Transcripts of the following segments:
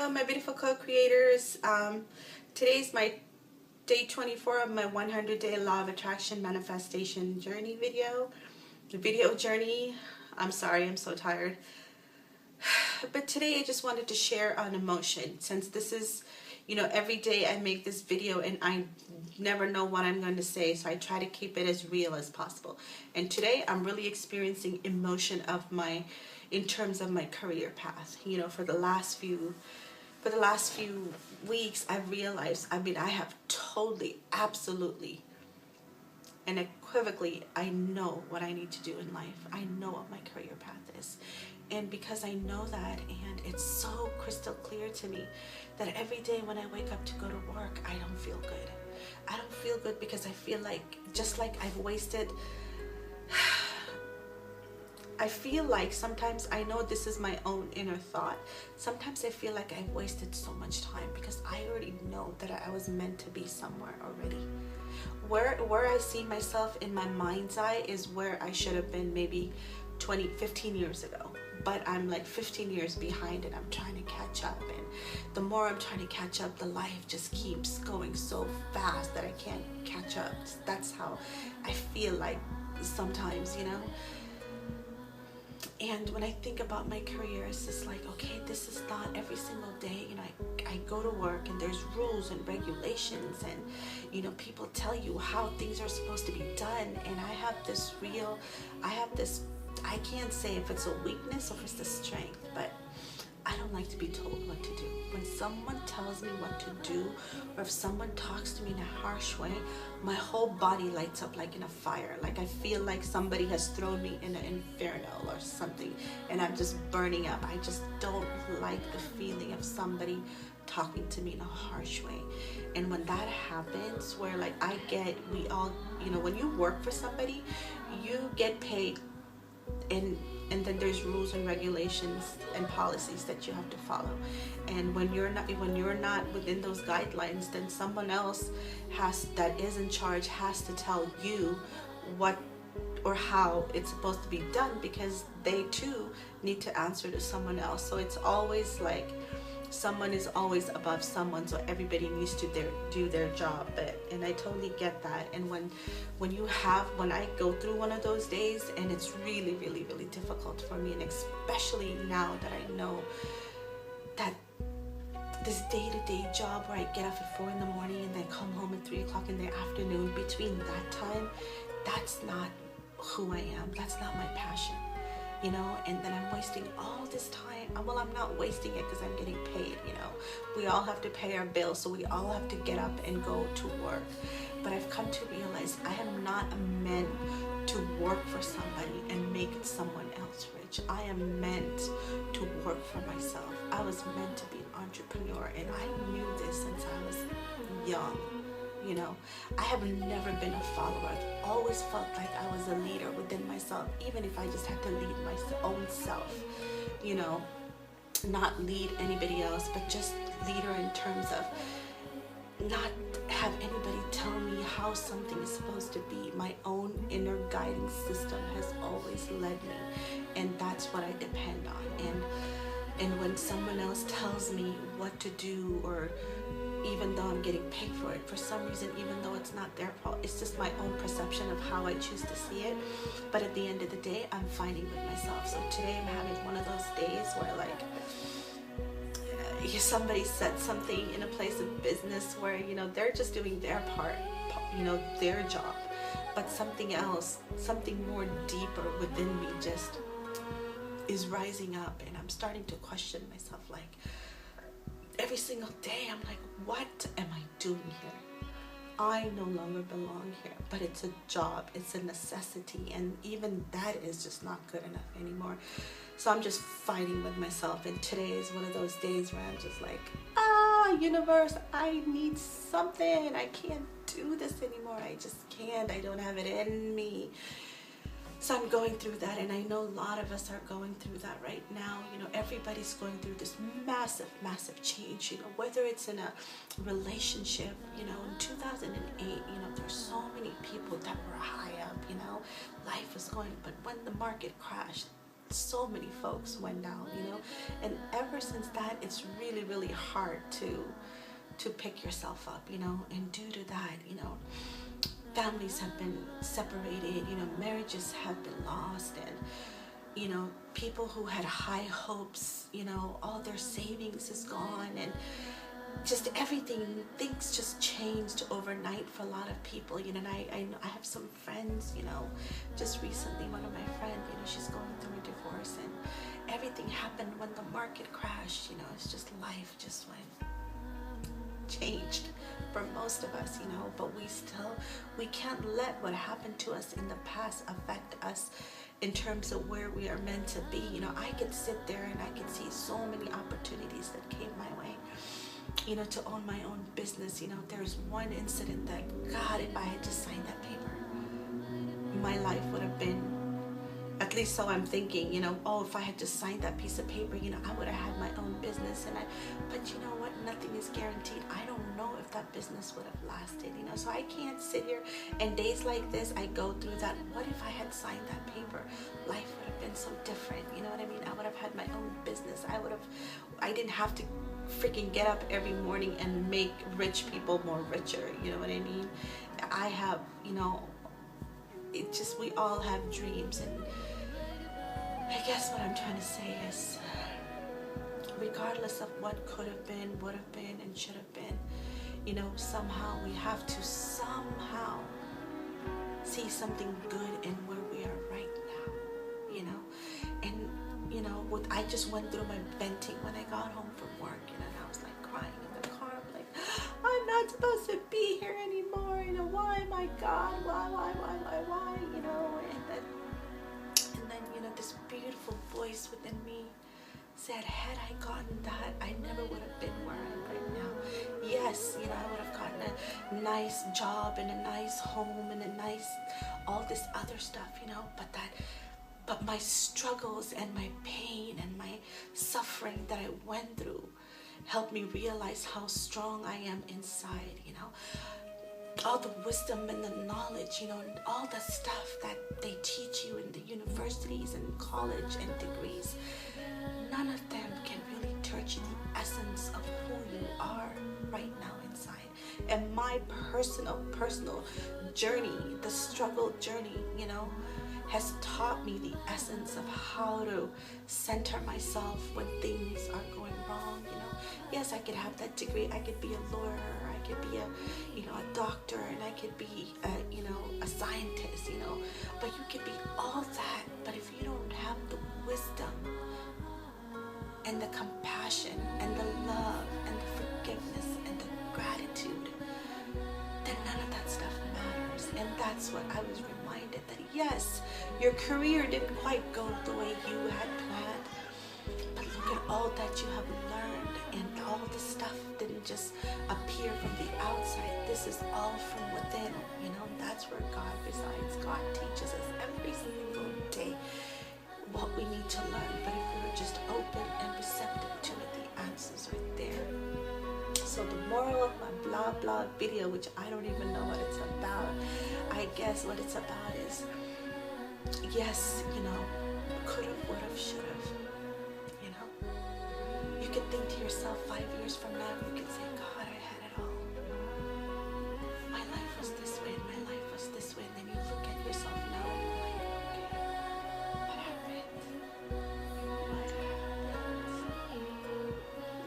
Hello, my beautiful co-creators. Today's my day 24 of my 100-day Law of Attraction Manifestation Journey video. The video journey. I'm sorry, I'm so tired. But today I just wanted to share an emotion, since this is, every day I make this video and I never know what I'm going to say, so I try to keep it as real as possible. And today I'm really experiencing emotion in terms of my career path. For the last few weeks, I've realized, I have totally, absolutely, and unequivocally, I know what I need to do in life. I know what my career path is. And because I know that, and it's so crystal clear to me, that every day when I wake up to go to work, I don't feel good. I don't feel good because I feel like, just like I've wasted, I feel like sometimes, I know this is my own inner thought, sometimes I feel like I've wasted so much time because I already know that I was meant to be somewhere already. Where I see myself in my mind's eye is where I should have been maybe 15 years ago. But I'm like 15 years behind and I'm trying to catch up. And the more I'm trying to catch up, the life just keeps going so fast that I can't catch up. That's how I feel like sometimes, And when I think about my career, it's just like, okay, this is not every single day. I go to work and there's rules and regulations and, people tell you how things are supposed to be done. And I have this, I can't say if it's a weakness or if it's a strength, but I don't like to be told what to do. When someone tells me what to do, or if someone talks to me in a harsh way, my whole body lights up like in a fire. Like I feel like somebody has thrown me in an inferno or something, and I'm just burning up. I just don't like the feeling of somebody talking to me in a harsh way. And when that happens, where like we all, when you work for somebody, you get paid, and then there's rules and regulations and policies that you have to follow. And when you're not within those guidelines, then someone else that is in charge has to tell you what or how it's supposed to be done, because they too need to answer to someone else. So it's always like someone is always above someone, so everybody needs to do their job. And I totally get that. And when I go through one of those days, and it's really, really, really difficult for me, and especially now that I know that this day-to-day job where I get up at 4 in the morning and then come home at 3 o'clock in the afternoon, between that time, that's not who I am. That's not my passion. And then I'm wasting all this time. Well, I'm not wasting it because I'm getting paid, We all have to pay our bills, so we all have to get up and go to work. But I've come to realize I am not meant to work for somebody and make someone else rich. I am meant to work for myself. I was meant to be an entrepreneur, and I knew this since I was young. I have never been a follower. I've always felt like I was a leader within myself, even if I just had to lead my own self, not lead anybody else, but just leader in terms of not have anybody tell me how something is supposed to be. My own inner guiding system has always led me, and that's what I depend on. And when someone else tells me what to do, or even though I'm getting paid for it, for some reason, even though it's not their fault, it's just my own perception of how I choose to see it. But at the end of the day, I'm fighting with myself. So today I'm having one of those days where somebody said something in a place of business where, they're just doing their part, their job. But something else, something more deeper within me just is rising up, and I'm starting to question myself, like, every single day I'm like, what am I doing here? I no longer belong here. But it's a job, it's a necessity, and even that is just not good enough anymore. So I'm just fighting with myself, and today is one of those days where I'm just like, universe, I need something. I can't do this anymore. I just can't. I don't have it in me. So I'm going through that, and I know a lot of us are going through that right now. Everybody's going through this massive, massive change, whether it's in a relationship, in 2008, there's so many people that were high up, life was going, but when the market crashed, so many folks went down, you know. And ever since that, it's really, really hard to pick yourself up, you know. And due to that, you know, families have been separated, you know, marriages have been lost, and you know, people who had high hopes, you know, all their savings is gone, and just everything, things just changed overnight for a lot of people, you know. And I have some friends, you know, just recently, one of my friends, you know, she's going through a divorce, and everything happened when the market crashed, you know. It's just life just went changed for most of us, you know. But we can't let what happened to us in the past affect us in terms of where we are meant to be, you know. I could sit there and I could see so many opportunities that came my way, you know, to own my own business. You know, there's one incident that, God, if I had just signed that paper, my life would have been, at least so I'm thinking, you know, oh, if I had just signed that piece of paper, you know, I would have had my own business. But you know what, nothing is guaranteed. I don't know if that business would have lasted, you know. So I can't sit here, and days like this, I go through that. What if I had signed that paper? Life would have been so different, you know what I mean? I would have had my own business. I didn't have to freaking get up every morning and make rich people more richer, you know what I mean? I have, you know, it just, we all have dreams. And I guess what I'm trying to say is, regardless of what could have been, would have been, and should have been, you know, somehow we have to somehow see something good in where we are right now, you know. And you know, I just went through my venting when I got home from work, you know, and I was like crying in the car. I'm like, I'm not supposed to be here anymore, you know. Why, my God, why, you know. And then you know, this beautiful voice within me said, had I gotten that, I never would have been where I am right now. Yes, you know, I would have gotten a nice job and a nice home and a nice, all this other stuff, you know. But my struggles and my pain and my suffering that I went through helped me realize how strong I am inside, you know. All the wisdom and the knowledge, you know, and all the stuff that they teach you in the universities and college and degrees, none of them can really teach you the essence of who you are right now inside. And my personal journey, the struggle journey, you know, has taught me the essence of how to center myself when things are going wrong, you know. Yes, I could have that degree, I could be a lawyer, I could be a doctor, and I could be a scientist, you know. But you could be all that, but if you don't have the wisdom and the compassion and the love and the forgiveness and the gratitude, then none of that stuff matters. And that's what I was reminded, that yes, your career didn't quite go the way you had planned, but look at all that you have learned, and all the stuff didn't just appear from the outside. This is all from within, you know. That's where God resides. God teaches us every single day what we need to learn, but if we're just open and receptive to it, the answers are there. So the moral of my blah blah video, which I don't even know what it's about, I guess what it's about is, yes, you know, could've, would've, should've, you know. You can think to yourself 5 years from now, you can say, God, I had it all. My life was this way, my life was this way, and then you look at yourself now and you're like, okay, what happened? What happened?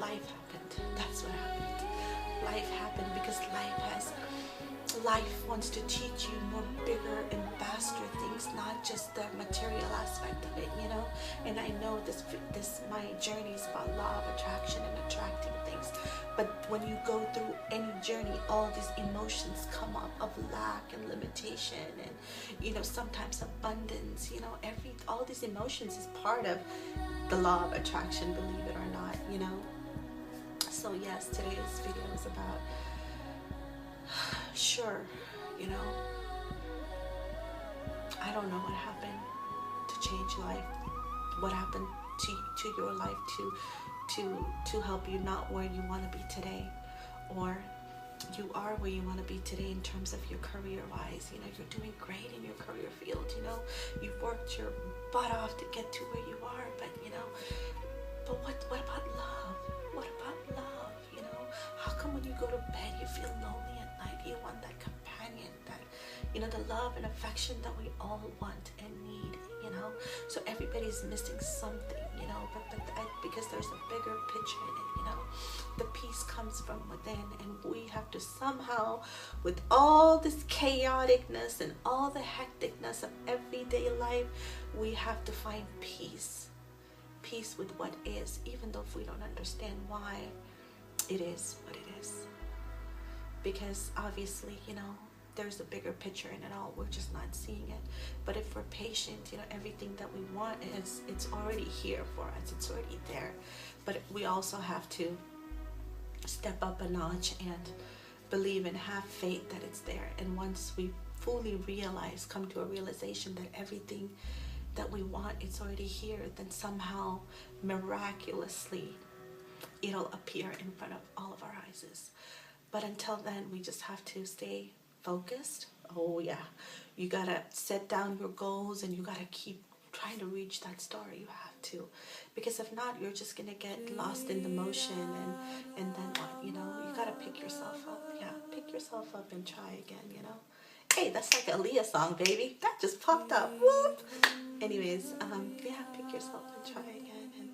Life happened. That's what happened. Life happened because life wants to teach you more bigger and vaster things, not just the material aspect of it, you know. And I know this my journey is about law of attraction and attracting things, but when you go through any journey, all these emotions come up of lack and limitation, and you know, sometimes abundance, you know, all these emotions is part of the law of attraction, believe it or not, you know. So yes, today's video is about, sure, you know, I don't know what happened to change life, what happened to your life to help you not where you want to be today, or you are where you want to be today in terms of your career wise. You know, you're doing great in your career field. You know, you've worked your butt off to get to where you are, but you know, but what about love? What about love? You know, how come when you go to bed you feel lonely at night? You want that companion, that, you know, the love and affection that we all want and need, you know. So everybody's missing something, you know, but because there's a bigger picture in it, you know. The peace comes from within, and we have to somehow, with all this chaoticness and all the hecticness of everyday life, we have to find peace. Peace with what is, even though if we don't understand why it is what it is. Because obviously, you know, there's a bigger picture in it all. We're just not seeing it. But if we're patient, you know, everything that we want is, it's already here for us. It's already there. But we also have to step up a notch and believe and have faith that it's there. And once we fully realize, come to a realization that everything that we want, it's already here, then somehow miraculously it'll appear in front of all of our eyes. But until then, we just have to stay focused. Oh yeah, you gotta set down your goals, and you gotta keep trying to reach that star. You have to, because if not, you're just gonna get lost in the motion, and then what? You know, you gotta pick yourself up. Yeah, pick yourself up and try again. You know. Hey, that's like a Aaliyah song, baby. That just popped up. Whoop. Anyways, yeah, pick yourself and try again. And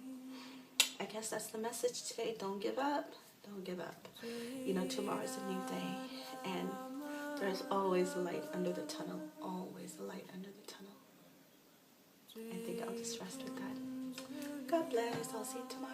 I guess that's the message today. Don't give up. Don't give up. You know, tomorrow's a new day, and there's always a light under the tunnel. Always a light under the tunnel. I think I'll just rest with that. God bless. I'll see you tomorrow.